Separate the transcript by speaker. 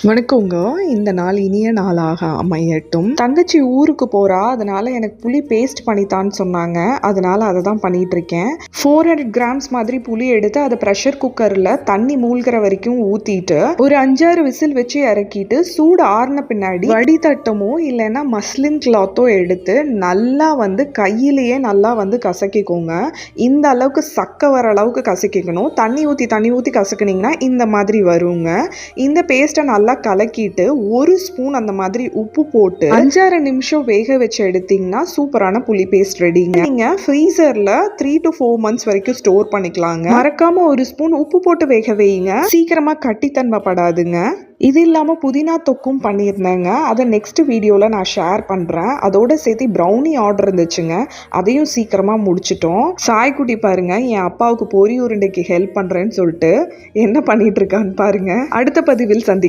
Speaker 1: வணக்கங்க. இந்த நாள் இனிய நாளாக அமையட்டும். தங்கச்சி ஊருக்கு போறா, அதனால எனக்கு புளி பேஸ்ட் பண்ணித்தான்னு சொன்னாங்க. அதனால அதை தான் பண்ணிட்டு இருக்கேன். 400 கிராம்ஸ் மாதிரி புளி எடுத்து அதை ப்ரெஷர் குக்கர்ல தண்ணி மூழ்கிற வரைக்கும் ஊத்திட்டு ஒரு 5-6 விசில் வச்சு இறக்கிட்டு சூடு ஆறின பின்னாடி வடிதட்டமோ இல்லைன்னா மஸ்லின் கிளாத்தோ எடுத்து நல்லா கையிலேயே நல்லா கசக்கிக்கோங்க. இந்த அளவுக்கு சக்க வர அளவுக்கு கசக்கிக்கணும். தண்ணி ஊற்றி கசக்குனீங்கன்னா இந்த மாதிரி வருங்க. இந்த பேஸ்ட்டை நல்லா கலக்கிட்டு ஒரு ஸ்பூன் அந்த மாதிரி உப்பு போட்டு 5-6 நிமிஷம் வேக வச்சு எடுத்தீங்கன்னா சூப்பரான புளி பேஸ்ட் ரெடிங்க. நீங்க ஃப்ரீசர்ல 3 to 4 months வரைக்கும் ஸ்டோர் பண்ணிக்கலாங்க. மறக்காம ஒரு ஸ்பூன் உப்பு போட்டு வேக வைங்க. சீக்கிரமா கட்டித்தன்மைப்படாதுங்க. இது இல்லாமல் புதினா தொக்கும் பண்ணியிருந்தேங்க. அதை நெக்ஸ்ட் வீடியோவில் நான் ஷேர் பண்ணுறேன். அதோட சேர்த்து ப்ரௌனி ஆர்டர் இருந்துச்சுங்க. அதையும் சீக்கிரமாக முடிச்சிட்டோம். சாய்க்குட்டி பாருங்க, என் அப்பாவுக்கு பொரி உருண்டைக்கு ஹெல்ப் பண்ணுறேன்னு சொல்லிட்டு என்ன பண்ணிட்டு இருக்கான்னு பாருங்க. அடுத்த பதிவில் சந்திக்கலாம்.